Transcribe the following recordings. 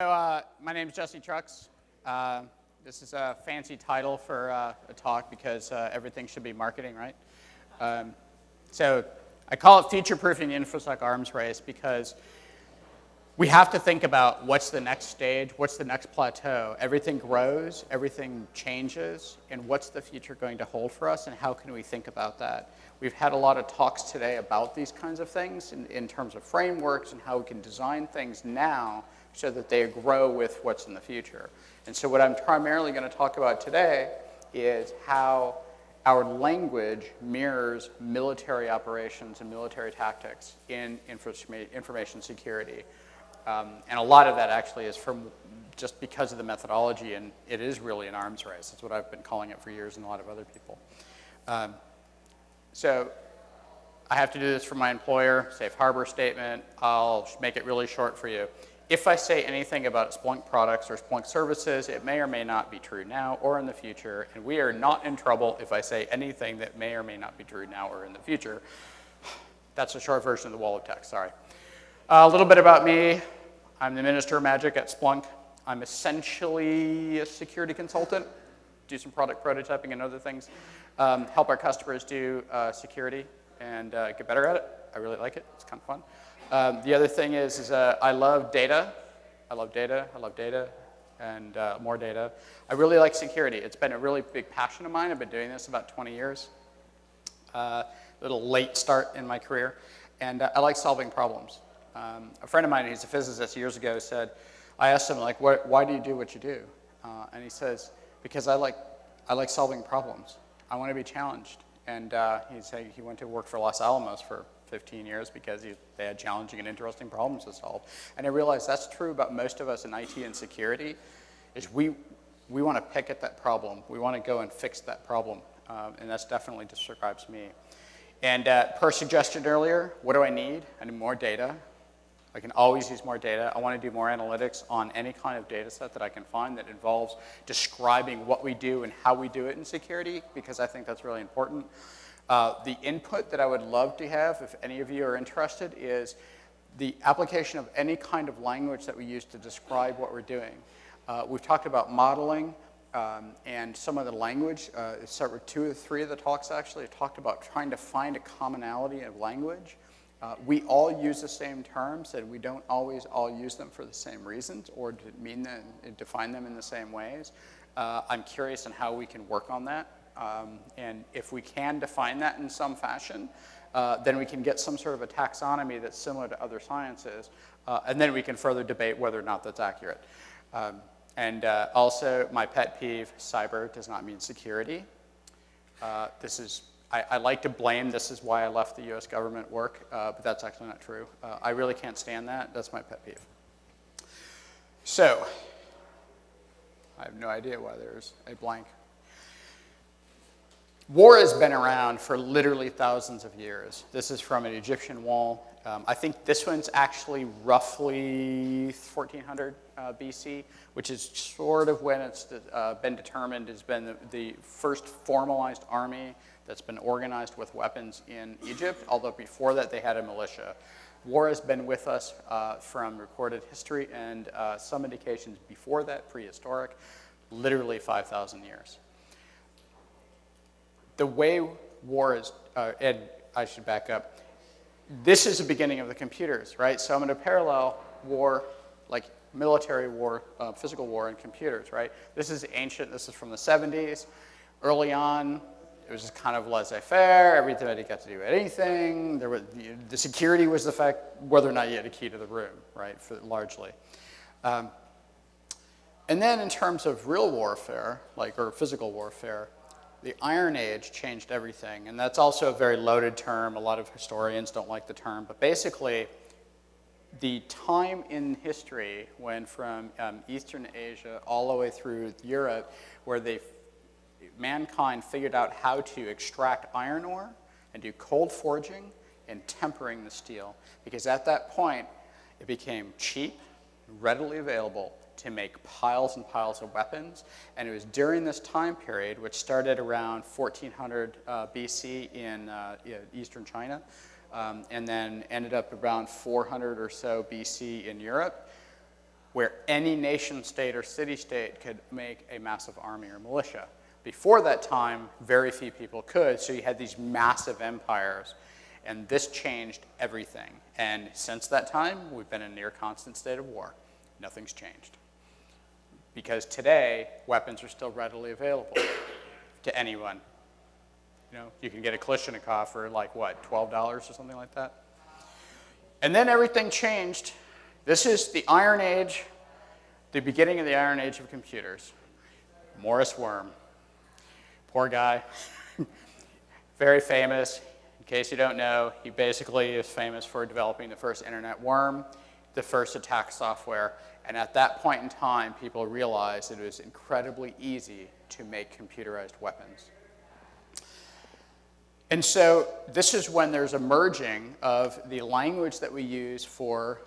My name is Jesse Trucks. This is a fancy title for a talk because everything should be marketing, right? So I call it future-proofing the InfoSec arms race because we have to think about what's the next stage, what's the next plateau. Everything grows, everything changes, and what's the future going to hold for us, and how can we think about that? We've had a lot of talks today about these kinds of things in terms of frameworks and how we can design things now so that they grow with what's in the future. And so what I'm primarily going to talk about today is how our language mirrors military operations and military tactics in information security. And a lot of that actually is from just because of the methodology, and it is really an arms race. That's what I've been calling it for years and a lot of other people. So I have to do this for my employer, safe harbor statement. I'll make it really short for you. If I say anything about Splunk products or Splunk services, it may or may not be true now or in the future, and we are not in trouble if I say anything that may or may not be true now or in the future. That's a short version of the wall of text, sorry. A little bit about me. I'm the Minister of Magic at Splunk. I'm essentially a security consultant, do some product prototyping and other things, help our customers do security and get better at it. I really like it, it's kind of fun. The other thing is I love data. I love data, and more data. I really like security. It's been a really big passion of mine. I've been doing this about 20 years. A little late start in my career. And I like solving problems. A friend of mine, he's a physicist, years ago said, I asked him, like, why do you do what you do? And he says, because I like solving problems. I want to be challenged. And he went to work for Los Alamos for 15 years because they had challenging and interesting problems to solve. And I realized that's true about most of us in IT and security, is we want to pick at that problem. We want to go and fix that problem. And that's definitely describes me. And per suggestion earlier, what do I need? I need more data. I can always use more data. I want to do more analytics on any kind of data set that I can find that involves describing what we do and how we do it in security, because I think that's really important. The input that I would love to have, if any of you are interested, is the application of any kind of language that we use to describe what we're doing. We've talked about modeling and some of the language. Two or three of the talks actually have talked about trying to find a commonality of language. We all use the same terms, and we don't always all use them for the same reasons or to mean them, define them in the same ways. I'm curious on how we can work on that. And if we can define that in some fashion, then we can get some sort of a taxonomy that's similar to other sciences, and then we can further debate whether or not that's accurate. Also, my pet peeve, cyber does not mean security. I like to blame this is why I left the US government work, but that's actually not true. I really can't stand that. That's my pet peeve. So, I have no idea why there's a blank. War has been around for literally thousands of years. This is from an Egyptian wall. I think this one's actually roughly 1400 BC, which is sort of when it's been determined has been the first formalized army that's been organized with weapons in Egypt, although before that they had a militia. War has been with us from recorded history and some indications before that, prehistoric, literally 5,000 years. The way war is, and I should back up, this is the beginning of the computers, right? So I'm going to parallel war, like military war, physical war, and computers, right? This is ancient, this is from the 70s. Early on, it was just kind of laissez-faire, everybody got to do anything. The security was the fact whether or not you had a key to the room, right, largely. And then in terms of real warfare, or physical warfare, the Iron Age changed everything, and that's also a very loaded term. A lot of historians don't like the term, but basically, the time in history went from Eastern Asia all the way through Europe, where mankind figured out how to extract iron ore and do cold forging and tempering the steel, because at that point, it became cheap, readily available to make piles and piles of weapons. And it was during this time period, which started around 1400 BC in Eastern China, and then ended up around 400 or so BC in Europe, where any nation state or city state could make a massive army or militia. Before that time, very few people could, so you had these massive empires, and this changed everything. And since that time, we've been in a near constant state of war. Nothing's changed. Because today, weapons are still readily available to anyone. You know, you can get a Kalashnikov for like, what, $12 or something like that? And then everything changed. This is the Iron Age, the beginning of the Iron Age of computers. Morris Worm. Poor guy. Very famous. In case you don't know, he basically is famous for developing the first internet worm, the first attack software. And at that point in time, people realized that it was incredibly easy to make computerized weapons. And so this is when there's a merging of the language that we use for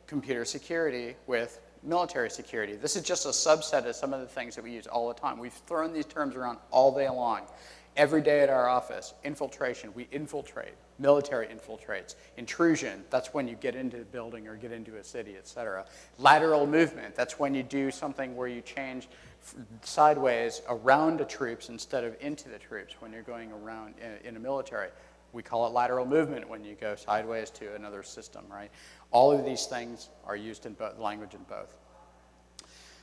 computer security with military security. This is just a subset of some of the things that we use all the time. We've thrown these terms around all day long. Every day at our office, infiltration, we infiltrate. Military infiltrates. Intrusion, that's when you get into a building or get into a city, et cetera. Lateral movement, that's when you do something where you change sideways around the troops instead of into the troops when you're going around in a military. We call it lateral movement when you go sideways to another system, right? All of these things are used in both, language in both.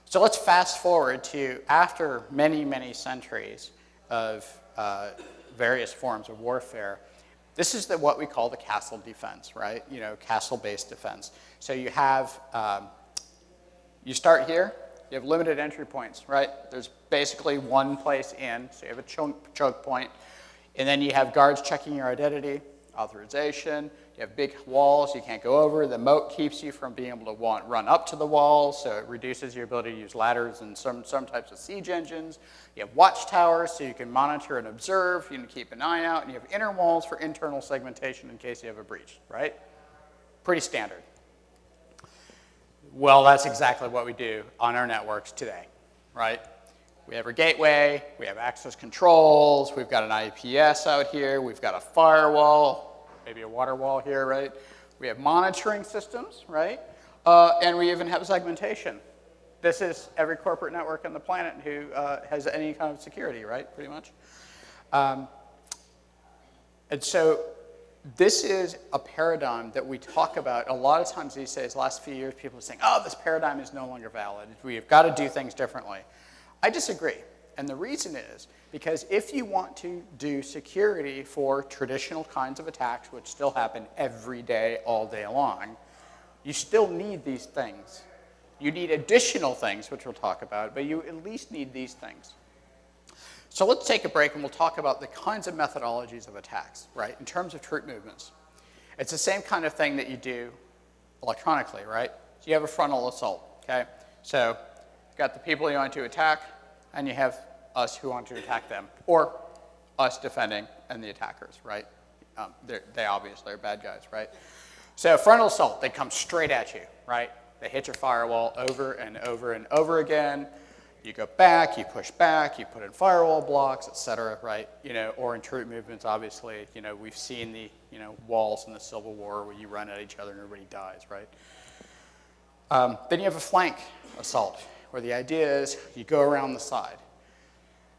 So let's fast forward to after many, many centuries of various forms of warfare. This is what we call the castle defense, right? You know, castle-based defense. So you have, you start here, you have limited entry points, right? There's basically one place in, so you have a choke point, and then you have guards checking your identity, authorization, you have big walls you can't go over. The moat keeps you from being able to run up to the walls, so it reduces your ability to use ladders and some types of siege engines. You have watchtowers, so you can monitor and observe, you can keep an eye out, and you have inner walls for internal segmentation in case you have a breach, right? Pretty standard. Well, that's exactly what we do on our networks today, right? We have our gateway, we have access controls, we've got an IPS out here, we've got a firewall, maybe a water wall here, right? We have monitoring systems, right? And we even have segmentation. This is every corporate network on the planet who has any kind of security, right, pretty much. And so this is a paradigm that we talk about a lot of times these days. Last few years, people are saying, oh, this paradigm is no longer valid. We've got to do things differently. I disagree. And the reason is because if you want to do security for traditional kinds of attacks, which still happen every day, all day long, you still need these things. You need additional things, which we'll talk about, but you at least need these things. So let's take a break and we'll talk about the kinds of methodologies of attacks, right, in terms of troop movements. It's the same kind of thing that you do electronically, right? So you have a frontal assault, okay? So you've got the people you want to attack, and you have us who want to attack them, or us defending and the attackers, right? They obviously are bad guys, right? So frontal assault, they come straight at you, right? They hit your firewall over and over and over again. You go back, you push back, you put in firewall blocks, et cetera, right? You know, or in troop movements, obviously, you know, we've seen the, you know, walls in the Civil War where you run at each other and everybody dies, right? Then you have a flank assault, where the idea is you go around the side.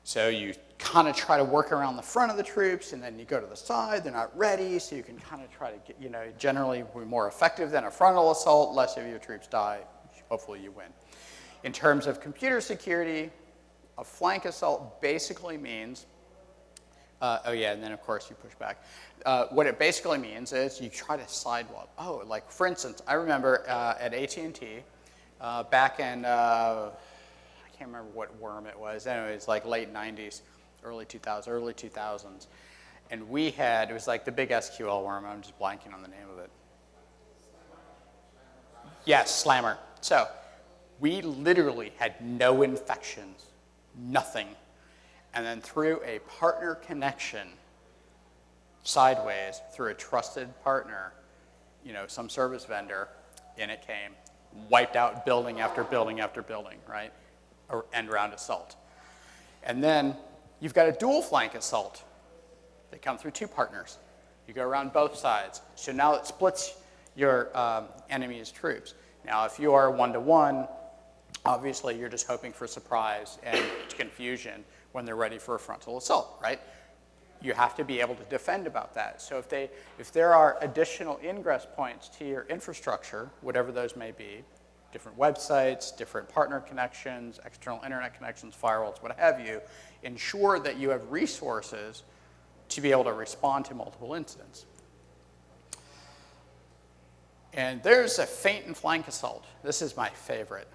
So you kind of try to work around the front of the troops, and then you go to the side. They're not ready, so you can kind of try to get, you know, generally we're more effective than a frontal assault. Less of your troops die. Hopefully you win. In terms of computer security, a flank assault basically means, oh yeah, and then of course you push back. What it basically means is you try to sidewalk. Oh, like for instance, I remember at AT&T back in, I can't remember what worm it was. Anyways, like late 90s, early 2000s. And we had, it was like the big SQL worm. I'm just blanking on the name of it. Yes, Slammer. So we literally had no infections, nothing. And then through a partner connection, sideways, through a trusted partner, you know, some service vendor, in it came, wiped out building after building after building, right? Or end-round assault. And then you've got a dual flank assault. They come through two partners. You go around both sides. So now it splits your enemy's troops. Now, if you are one-to-one, obviously you're just hoping for surprise and confusion when they're ready for a frontal assault, right? You have to be able to defend about that. So if there are additional ingress points to your infrastructure, whatever those may be, different websites, different partner connections, external internet connections, firewalls, what have you, ensure that you have resources to be able to respond to multiple incidents. And there's a feint and flank assault. This is my favorite.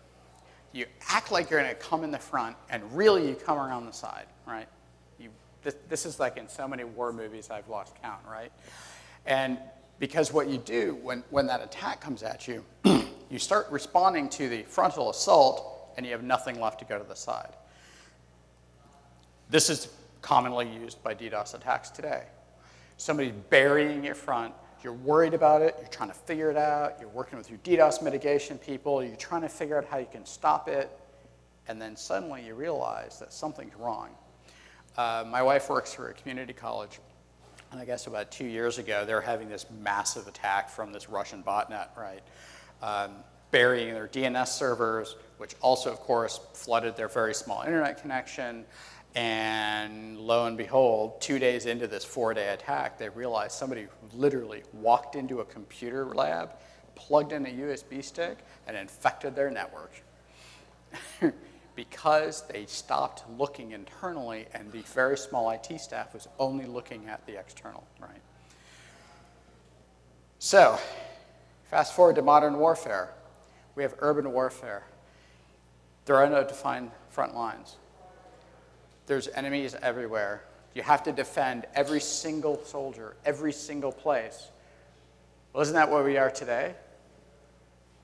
You act like you're going to come in the front, and really you come around the side, right? This is like in so many war movies I've lost count, right? And because what you do when that attack comes at you, you start responding to the frontal assault, and you have nothing left to go to the side. This is commonly used by DDoS attacks today. Somebody's burying your front, you're worried about it, you're trying to figure it out, you're working with your DDoS mitigation people, you're trying to figure out how you can stop it, and then suddenly you realize that something's wrong. My wife works for a community college, and I guess about 2 years ago, they were having this massive attack from this Russian botnet, right? Burying their DNS servers, which also, of course, flooded their very small internet connection. And lo and behold, 2 days into this 4-day attack, they realized somebody literally walked into a computer lab, plugged in a USB stick, and infected their network. Because they stopped looking internally, and the very small IT staff was only looking at the external, right? So, fast forward to modern warfare. We have urban warfare. There are no defined front lines. There's enemies everywhere. You have to defend every single soldier, every single place. Well, isn't that where we are today?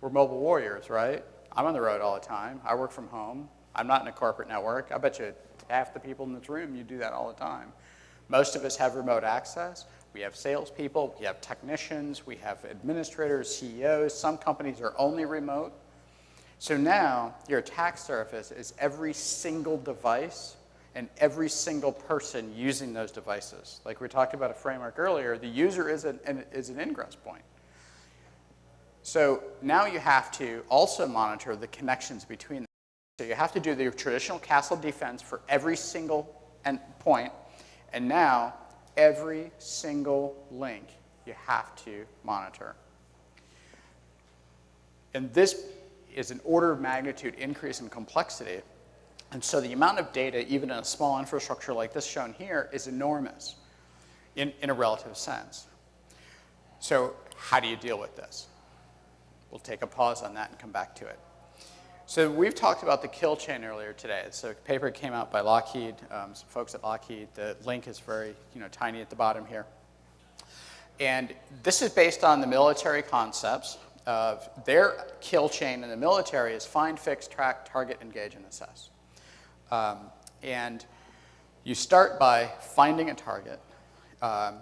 We're mobile warriors, right? I'm on the road all the time. I work from home. I'm not in a corporate network. I bet you half the people in this room, you do that all the time. Most of us have remote access. We have salespeople. We have technicians. We have administrators, CEOs. Some companies are only remote. So now your attack surface is every single device and every single person using those devices. Like we talked about a framework earlier, the user is an ingress point. So now you have to also monitor the connections between them. So you have to do the traditional castle defense for every single point, and now every single link you have to monitor. And this is an order of magnitude increase in complexity. And so the amount of data, even in a small infrastructure like this shown here, is enormous in a relative sense. So how do you deal with this? We'll take a pause on that and come back to it. So we've talked about the kill chain earlier today. So a paper came out by Lockheed, some folks at Lockheed. The link is very tiny at the bottom here. And this is based on the military concepts of their kill chain in the military is find, fix, track, target, engage, and assess. And you start by finding a target. I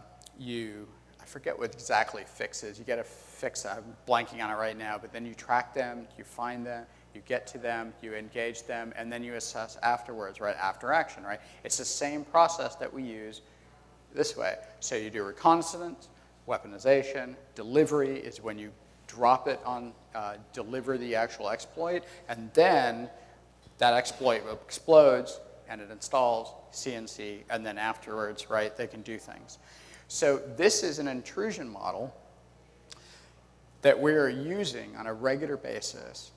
forget what exactly fix is. You get a fix, I'm blanking on it right now, but then you track them, you find them, you get to them, you engage them, and then you assess afterwards, right, after action, right? It's the same process that we use this way. So you do reconnaissance, weaponization, delivery is when you drop it on, deliver the actual exploit, and then that exploit explodes and it installs CNC, and then afterwards, right, they can do things. So this is an intrusion model that we're using on a regular basis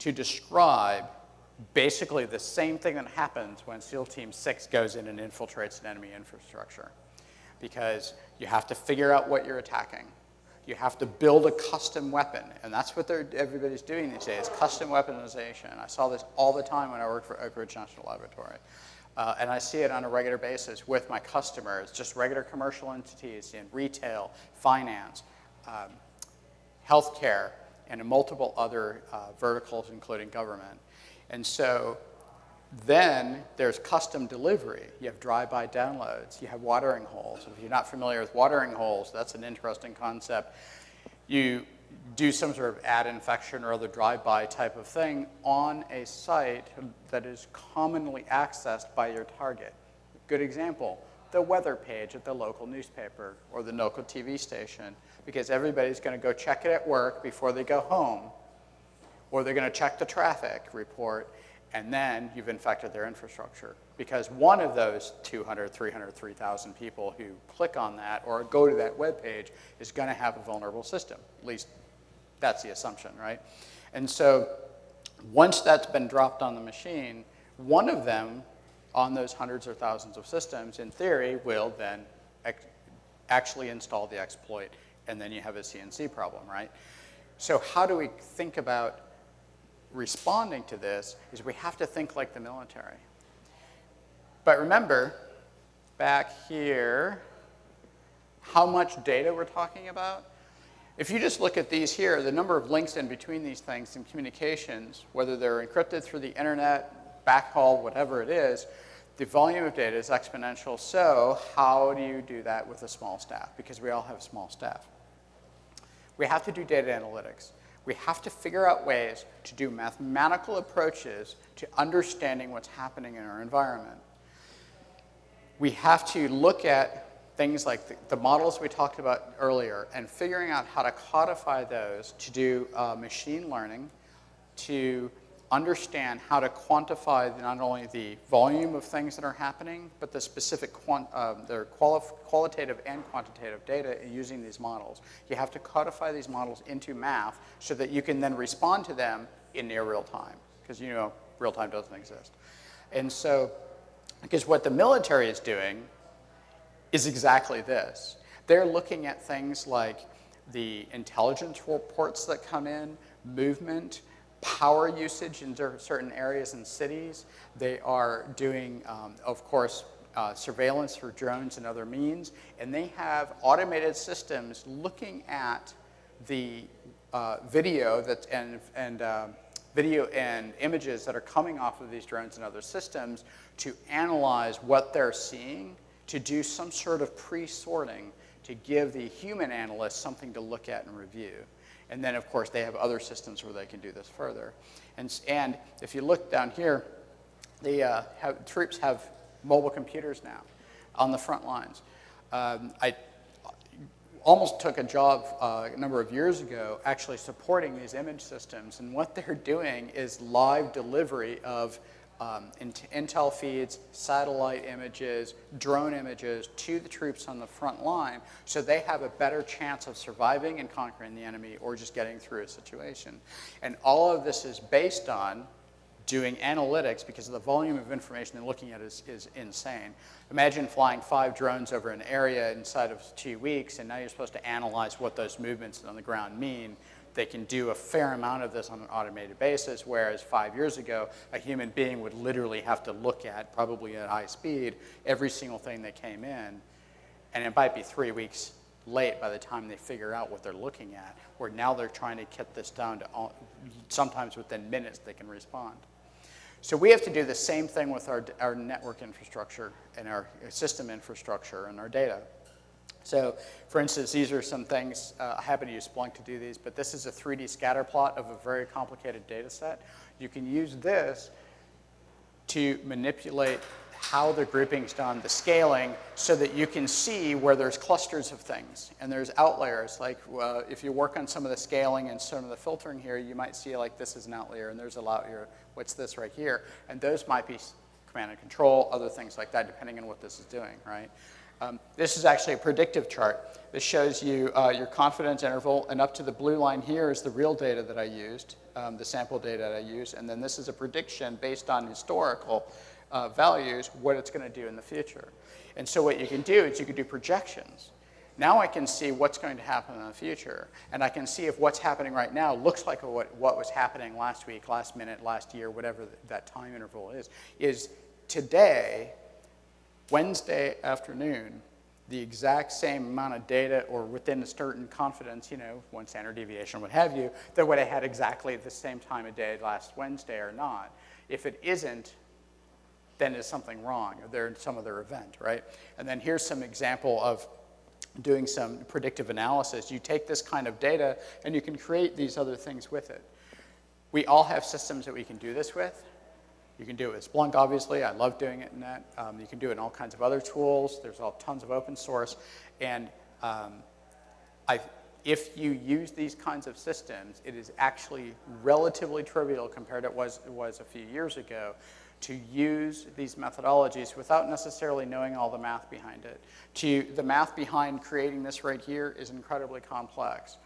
to describe basically the same thing that happens when SEAL Team 6 goes in and infiltrates an enemy infrastructure. Because you have to figure out what you're attacking. You have to build a custom weapon, and that's what everybody's doing these days, custom weaponization. I saw this all the time when I worked for Oak Ridge National Laboratory. And I see it on a regular basis with my customers, just regular commercial entities in retail, finance, healthcare, and in multiple other verticals, including government. And so then there's custom delivery. You have drive-by downloads. You have watering holes. If you're not familiar with watering holes, that's an interesting concept. You do some sort of ad infection or other drive-by type of thing on a site that is commonly accessed by your target. Good example, the weather page at the local newspaper or the local TV station, because everybody's going to go check it at work before they go home, or they're going to check the traffic report, and then you've infected their infrastructure. Because one of those 200, 300, 3,000 people who click on that or go to that web page is going to have a vulnerable system. At least that's the assumption, right? And so once that's been dropped on the machine, one of them on those hundreds or thousands of systems, in theory, will then actually install the exploit, and then you have a CNC problem, right? So how do we think about responding to this is we have to think like the military. But remember, back here, how much data we're talking about? If you just look at these here, the number of links in between these things in communications, whether they're encrypted through the internet, backhaul, whatever it is, the volume of data is exponential. So how do you do that with a small staff? Because we all have small staff. We have to do data analytics. We have to figure out ways to do mathematical approaches to understanding what's happening in our environment. We have to look at things like the models we talked about earlier and figuring out how to codify those to do machine learning, to understand how to quantify not only the volume of things that are happening, but the specific qualitative and quantitative data using these models. You have to codify these models into math so that you can then respond to them in near real time, because you know real time doesn't exist. And so, because what the military is doing is exactly this. They're looking at things like the intelligence reports that come in, movement, power usage in certain areas and cities. They are doing, of course, surveillance through drones and other means, and they have automated systems looking at the video video and images that are coming off of these drones and other systems to analyze what they're seeing, to do some sort of pre-sorting to give the human analysts something to look at and review. And then, of course, they have other systems where they can do this further. And if you look down here, the troops have mobile computers now on the front lines. I almost took a job a number of years ago actually supporting these image systems. And what they're doing is live delivery of intel feeds, satellite images, drone images to the troops on the front line so they have a better chance of surviving and conquering the enemy or just getting through a situation. And all of this is based on doing analytics because of the volume of information they're looking at is insane. Imagine flying 5 drones over an area inside of 2 weeks, and now you're supposed to analyze what those movements on the ground mean. They can do a fair amount of this on an automated basis, whereas 5 years ago, a human being would literally have to look at, probably at high speed, every single thing that came in, and it might be 3 weeks late by the time they figure out what they're looking at, where now they're trying to get this down to sometimes within minutes they can respond. So we have to do the same thing with our network infrastructure and our system infrastructure and our data. So, for instance, these are some things, I happen to use Splunk to do these, but this is a 3D scatter plot of a very complicated data set. You can use this to manipulate how the grouping's done, the scaling, so that you can see where there's clusters of things and there's outliers. Like if you work on some of the scaling and some of the filtering here, you might see like this is an outlier and there's a outlier. What's this right here? And those might be command and control, other things like that, depending on what this is doing, right? This is actually a predictive chart. This shows you your confidence interval, and up to the blue line here is the real data that I used, the sample data that I used, and then this is a prediction based on historical values, what it's going to do in the future. And so what you can do is you can do projections. Now I can see what's going to happen in the future, and I can see if what's happening right now looks like what was happening last week, last minute, last year, whatever that time interval is today, Wednesday afternoon, the exact same amount of data or within a certain confidence, one standard deviation, what have you, that would have had exactly the same time of day last Wednesday or not. If it isn't, then there's something wrong, or there's some other event, right? And then here's some example of doing some predictive analysis. You take this kind of data and you can create these other things with it. We all have systems that we can do this with. You can do it with Splunk, obviously. I love doing it in that. You can do it in all kinds of other tools. There's tons of open source. And If you use these kinds of systems, it is actually relatively trivial compared to what it was a few years ago to use these methodologies without necessarily knowing all the math behind it. The math behind creating this right here is incredibly complex.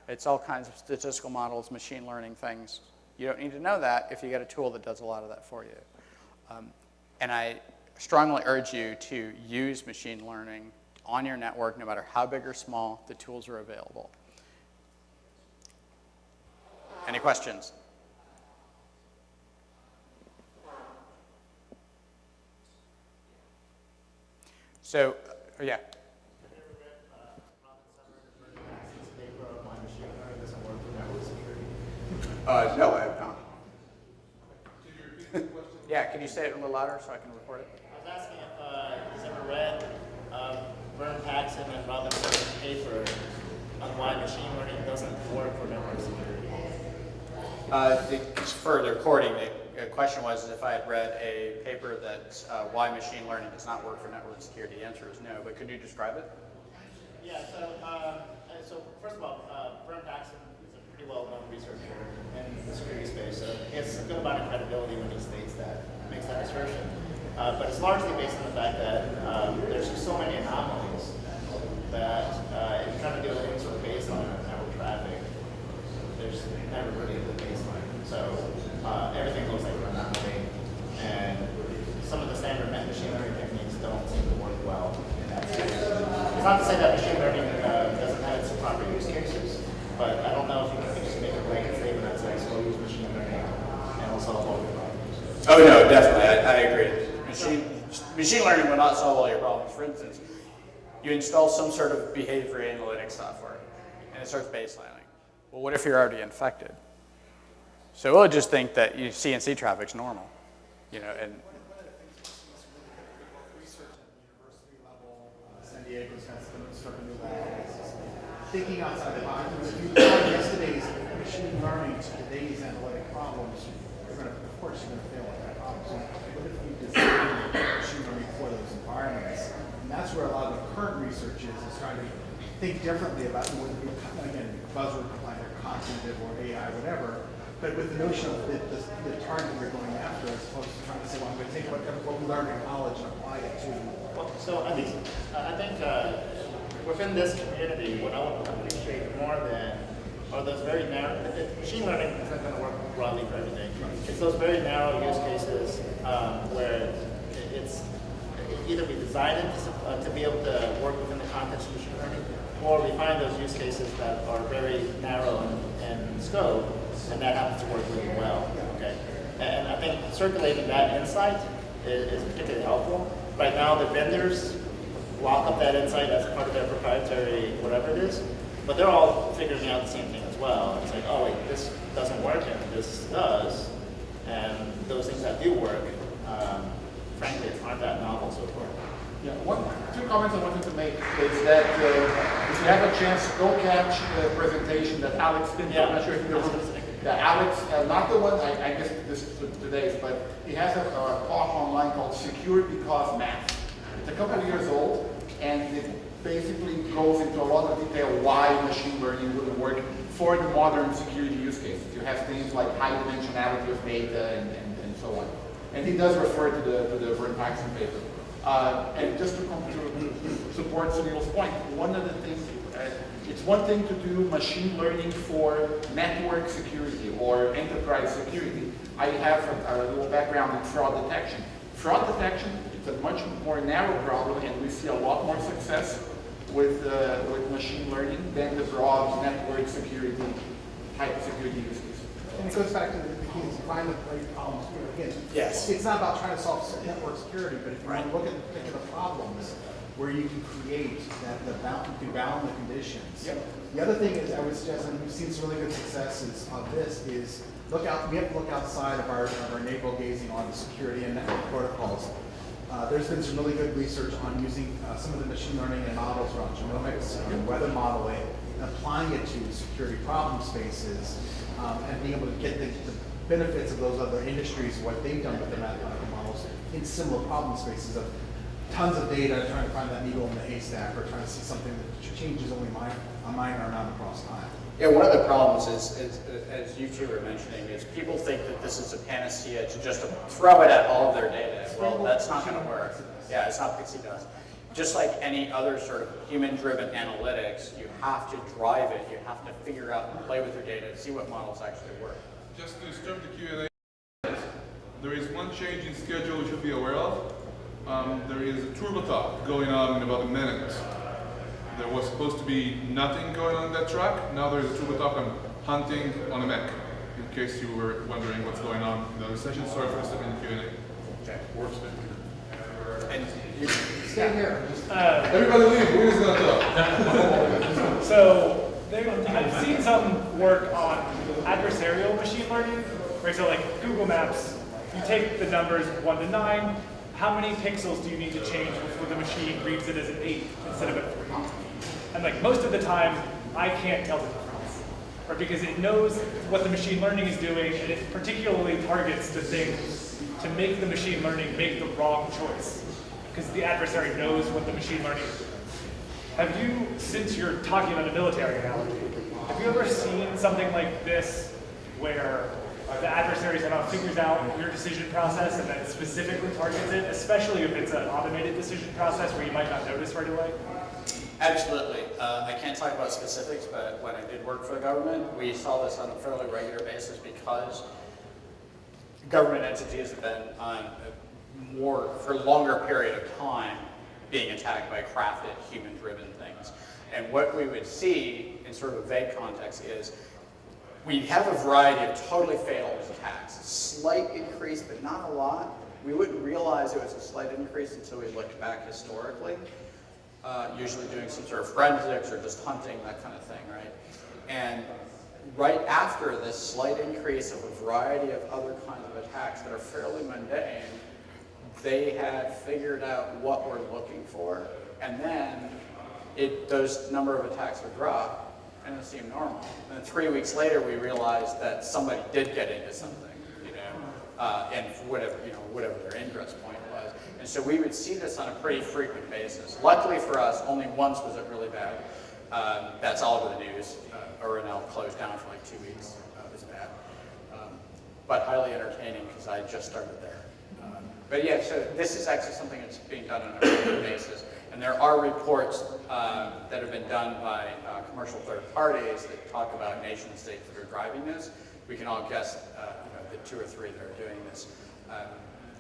It's all kinds of statistical models, machine learning things. You don't need to know that if you get a tool that does a lot of that for you. And I strongly urge you to use machine learning on your network, no matter how big or small. The tools are available. Any questions? So, yeah. No, I have not. Yeah, can you say it a little louder so I can record it? I was asking if he's ever read Vern Paxson and Robin Silver's paper on why machine learning doesn't work for network security. For the recording, the question was if I had read a paper that's why machine learning does not work for network security. The answer is no, but could you describe it? Yeah, so first of all, Vern Paxson is a pretty well-known researcher in the security space, so he has a good amount of credibility when he states that, makes that assertion. But it's largely based on the fact that there's just so many anomalies that if you're trying to do any sort of baseline on network traffic, there's never really a good baseline. So everything looks like an anomaly, and some of the standard machine learning techniques don't seem to work well in that space. It's not to say that machine learning doesn't have its proper use cases, but I don't know if you can just make a blanket statement that says, go use machine learning and it'll solve all your problems. Oh, no, definitely. I agree. Machine learning will not solve all your problems. For instance, you install some sort of behavior analytics software, and it starts baselining. Well, what if you're already infected? So we'll just think that your CNC traffic's normal, and research at the university level, San Diego's got some new labs. Thinking outside the box. If you apply yesterday's machine learning to today's analytic problems, of course you're going to fail at that problem. So what if you design machine learning for those environments? And that's where a lot of the current research is trying to think differently about, again, buzzword like cognitive or AI, whatever, but with the notion of the target we're going after, as opposed to trying to say, well, I'm going to take what we learned in college and apply it to. Well, so I think within this community, what I would appreciate more than are those very narrow. Machine learning is not going to work broadly for everything. It's those very narrow use cases where it's either we designed it to be able to work within the context of machine learning, or we find those use cases that are very narrow in scope, and that happens to work really well. Okay, and I think circulating that insight is particularly helpful. Right now, the vendors lock up that insight as part of their proprietary whatever it is, but they're all figuring out the same thing as well. It's like, oh wait, this doesn't work and this does, and those things that do work, frankly, aren't that novel so far. Yeah, two comments I wanted to make is that if you have a chance, go catch the presentation that Alex did. Yeah. I'm not sure if you remember. Alex, not the one I missed this today, but he has a talk online called Secure Because Math. It's a couple of years old, and it basically goes into a lot of detail why machine learning wouldn't work for the modern security use cases. You have things like high dimensionality of data and so on. And he does refer to the Vern Paxson paper. And just to support Sunil's point, one of the things, it's one thing to do machine learning for network security or enterprise security. I have a little background in fraud detection. Fraud detection, it's a much more narrow problem, and we see a lot more success with machine learning than the broad network security type security use case. And it goes back to the beginning, find the right problems. Again, Yes. It's not about trying to solve network security, but if you want to look at the particular problems where you can create to bound the conditions. Yep. The other thing is, I would suggest, and we've seen some really good successes of this, is look out. We have to look outside of our navel gazing on security and network protocols. There's been some really good research on using some of the machine learning and models around genomics and weather modeling, and applying it to security problem spaces, and being able to get the benefits of those other industries, what they've done with their mathematical models in similar problem spaces of tons of data trying to find that needle in the haystack, or trying to see something that changes only a minor amount across time. Yeah, one of the problems is, as you two were mentioning, is people think that this is a panacea to just throw it at all of their data. Well, that's not going to work. Yeah, it's not pixie dust. Just like any other sort of human-driven analytics, you have to drive it. You have to figure out and play with your data to see what models actually work. Just to start the Q&A, there is one change in schedule you should be aware of. There is a turbo talk going on in about a minute. There was supposed to be nothing going on that track. Now there is a turbo talk on hunting on a mech, in case you were wondering what's going on in the other session. Sorry for stepping in the Q&A. Okay. Works. And you, Stay here. Everybody leave. We're just going to talk. So I've seen some work on adversarial machine learning, right? So like Google Maps, you take the numbers 1 to 9. How many pixels do you need to change before the machine reads it as an 8 instead of a 3? And like most of the time, I can't tell the difference, right? Because it knows what the machine learning is doing, and it particularly targets the things to make the machine learning make the wrong choice, because the adversary knows what the machine learning is doing. Have you, since you're talking about a military analogy, have you ever seen something like this where the adversary somehow figures out your decision process and then specifically targets it, especially if it's an automated decision process where you might not notice right away? absolutely. I can't talk about specifics, but when I did work for the government, we saw this on a fairly regular basis because government entities have been on more, for a longer period of time, being attacked by crafted, human-driven things. And what we would see in sort of a vague context is we have a variety of totally fatal attacks. Slight increase, but not a lot. We wouldn't realize it was a slight increase until we looked back historically, usually doing some sort of forensics or just hunting, that kind of thing, right? And right after this slight increase of a variety of other kinds of attacks that are fairly mundane, they had figured out what we're looking for, and then those number of attacks would drop, and it seemed normal. And then 3 weeks later, we realized that somebody did get into something, and whatever their ingress point was. And so we would see this on a pretty frequent basis. Luckily for us, only once was it really bad. That's all over the news. ORNL closed down for like 2 weeks. It was bad, but highly entertaining because I just started there. But yeah, so this is actually something that's being done on a regular basis. And there are reports that have been done by commercial third parties that talk about nation states that are driving this. We can all guess the 2 or 3 that are doing this.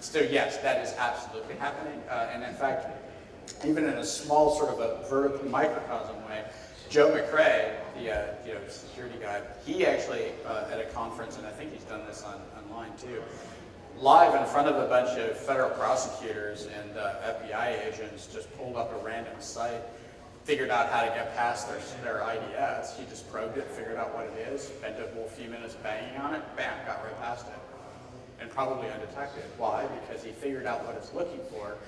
So yes, that is absolutely happening. And in fact, even in a small sort of a vertical microcosm way, Joe McRae, the security guy, he actually at a conference, and I think he's done this online too, live in front of a bunch of federal prosecutors and FBI agents, just pulled up a random site, figured out how to get past their IDS. He just probed it, figured out what it is, spent a whole few minutes banging on it, bam, got right past it. And probably undetected. Why? Because he figured out what it's looking for,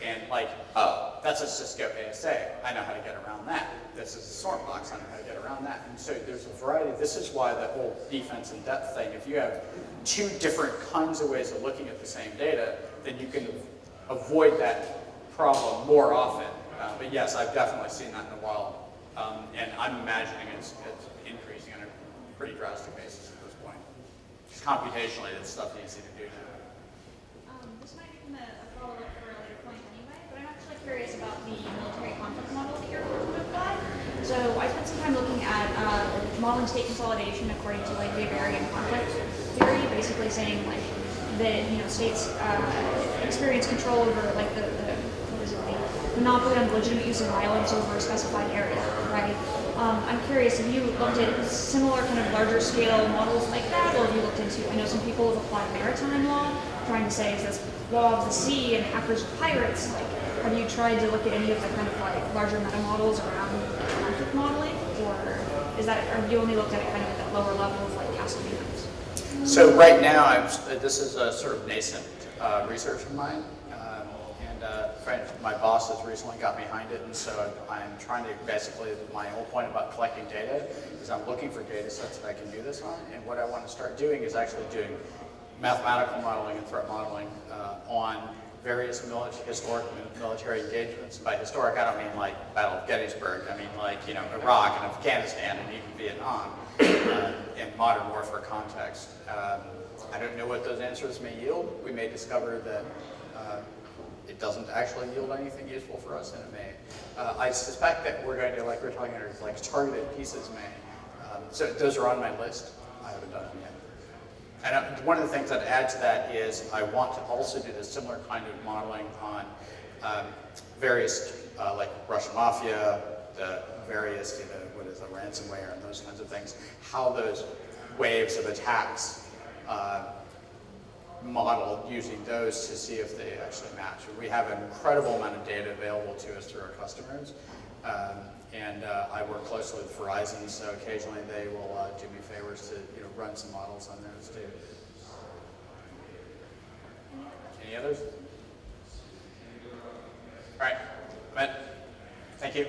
and like, oh, that's a Cisco ASA. I know how to get around that. This is a SORM box. I know how to get around that. And so there's a variety. This is why the whole defense in depth thing, if you have 2 different kinds of ways of looking at the same data, then you can avoid that problem more often. But yes, I've definitely seen that in the wild. And I'm imagining it's increasing on a pretty drastic basis at this point. Just computationally, it's stuff easy to do now. This might become a follow-up for a later point anyway, but I'm actually curious about the military conflict model that you're going to apply. So I spent some time looking at modeling state consolidation according to like the Bavarian conflict theory, basically saying like that states experience control over like the monopoly on legitimate use of violence over a specified area, right? I'm curious, have you looked at similar kind of larger scale models like that, or have you looked into, I know some people have applied maritime law, trying to say, is this law of the sea and hackers and pirates, like, have you tried to look at any of the kind of like larger meta models around conflict modeling, or have you only looked at it kind of at that lower level of like Castellano's? So right now, this is a sort of nascent research of mine. My boss has recently got behind it, and so I'm trying to basically, my whole point about collecting data is I'm looking for data sets that I can do this on, and what I want to start doing is actually doing mathematical modeling and threat modeling on various historic military engagements. By historic, I don't mean like Battle of Gettysburg. I mean like, you know, Iraq and Afghanistan and even Vietnam in modern warfare context. I don't know what those answers may yield. We may discover that it doesn't actually yield anything useful for us, and it may. I suspect that we're going to, like we're talking about, like targeted pieces may. So those are on my list. I haven't done them yet. And one of the things I'd add to that is I want to also do a similar kind of modeling on various, like Russian mafia, the various, you know, what is the ransomware and those kinds of things, how those waves of attacks model using those to see if they actually match. We have an incredible amount of data available to us through our customers. And I work closely with Verizon, so occasionally they will do me favors to, you know, run some models on those too. Any others? All right, Matt, thank you.